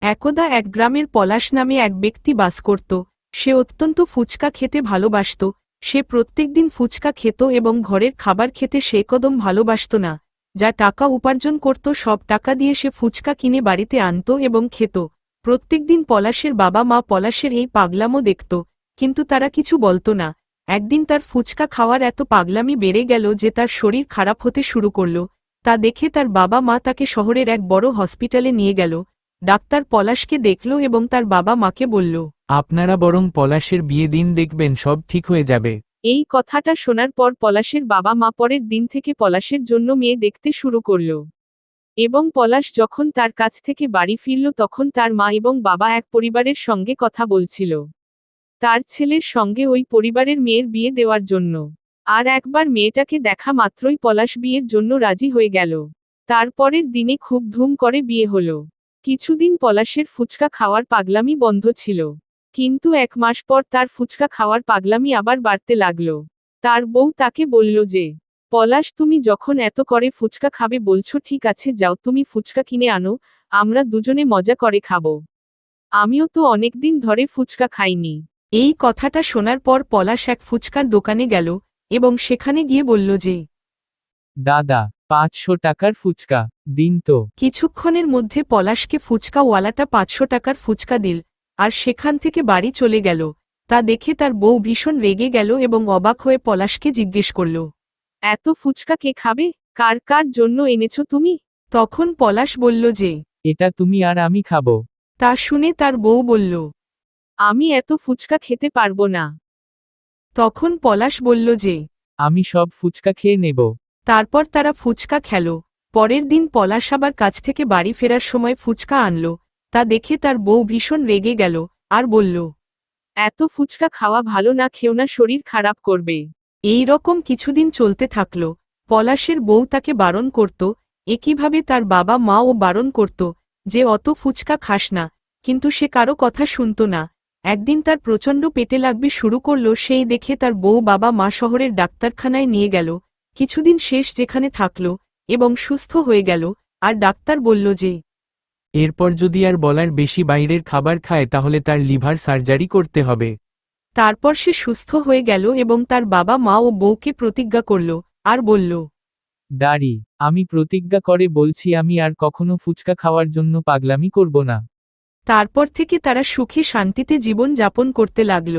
একদা এক গ্রামের পলাশ নামে এক ব্যক্তি বাস করত। সে অত্যন্ত ফুচকা খেতে ভালোবাসত। সে প্রত্যেকদিন ফুচকা খেত এবং ঘরের খাবার খেতে সে কদম ভালোবাসত না। যা টাকা উপার্জন করত সব টাকা দিয়ে সে ফুচকা কিনে বাড়িতে আনত এবং খেত। প্রত্যেকদিন পলাশের বাবা মা পলাশের এই পাগলামো দেখত, কিন্তু তারা কিছু বলত না। একদিন তার ফুচকা খাওয়ার এত পাগলামি বেড়ে গেল যে তার শরীর খারাপ হতে শুরু করল। তা দেখে তার বাবা মা তাকে শহরের এক বড় হসপিটালে নিয়ে গেল। ডাক্তার পলাশকে দেখল এবং তার বাবা মাকে বলল, আপনারা বরং পলাশের বিয়ে দিন, দেখবেন সব ঠিক হয়ে যাবে। এই কথাটা শোনার পর পলাশের বাবা মা পরের দিন থেকে পলাশের জন্য মেয়ে দেখতে শুরু করল। এবং পলাশ যখন তার কাছ থেকে বাড়ি ফিরল তখন তার মা এবং বাবা এক পরিবারের সঙ্গে কথা বলছিল তার ছেলের সঙ্গে ওই পরিবারের মেয়ের বিয়ে দেওয়ার জন্য। আর একবার মেয়েটাকে দেখা মাত্রই পলাশ বিয়ের জন্য রাজি হয়ে গেল। তারপরের দিনে খুব ধুম করে বিয়ে হলো। কিছুদিন পলাশের ফুচকা খাওয়ার পাগলামি বন্ধ ছিল, কিন্তু 1 মাস পর তার ফুচকা খাওয়ার পাগলামি আবার বাড়তে লাগলো। তার বউ তাকে বলল যে, পলাশ, তুমি যখন এত করে ফুচকা খাবে বলছো, ঠিক আছে যাও, তুমি ফুচকা কিনে আনো, আমরা দুজনে মজা করে খাবো। আমিও তো অনেকদিন ধরে ফুচকা খাইনি। এই কথাটা শোনার পর পলাশ এক ফুচকার দোকানে গেল এবং সেখানে গিয়ে বলল যে, দাদা, 500 টাকার ফুচকা দিন তো। কিছুক্ষণের মধ্যে পলাশকে ফুচকাওয়ালাটা 500 টাকার ফুচকা দিল আর সেখান থেকে বাড়ি চলে গেল। তা দেখে তার বউ ভীষণ রেগে গেল এবং অবাক হয়ে পলাশকে জিজ্ঞেস করল, এত ফুচকা কে খাবে? কার কার জন্য এনেছো তুমি? তখন পলাশ বলল যে, এটা তুমি আর আমি খাবো। তা শুনে তার বউ বলল, আমি এত ফুচকা খেতে পারবো না। তখন পলাশ বলল যে, আমি সব ফুচকা খেয়ে নেব। তারপর তারা ফুচকা খেল। পরের দিন পলাশ আবার কাজ থেকে বাড়ি ফেরার সময় ফুচকা আনল। তা দেখে তার বউ ভীষণ রেগে গেল আর বলল, এত ফুচকা খাওয়া ভালো না, খেও না, শরীর খারাপ করবে। এই রকম কিছুদিন চলতে থাকল। পলাশের বউ তাকে বারণ করত, একইভাবে তার বাবা মাও বারণ করত যে অত ফুচকা খাস না, কিন্তু সে কারো কথা শুনত না। একদিন তার প্রচণ্ড পেটে লাগবে শুরু করল, সেই দেখে তার বউ বাবা মা শহরের ডাক্তারখানায় নিয়ে গেল। কিছুদিন শেষ যেখানে থাকল এবং সুস্থ হয়ে গেল। আর ডাক্তার বলল যে, এরপর যদি আর বলার বেশি বাইরের খাবার খায় তাহলে তার লিভার সার্জারি করতে হবে। তারপর সে সুস্থ হয়ে গেল এবং তার বাবা মা ও বউকে প্রতিজ্ঞা করল আর বলল, দাঁড়ি, আমি প্রতিজ্ঞা করে বলছি আমি আর কখনো ফুচকা খাওয়ার জন্য পাগলামি করব না। তারপর থেকে তারা সুখে শান্তিতে জীবন যাপন করতে লাগল।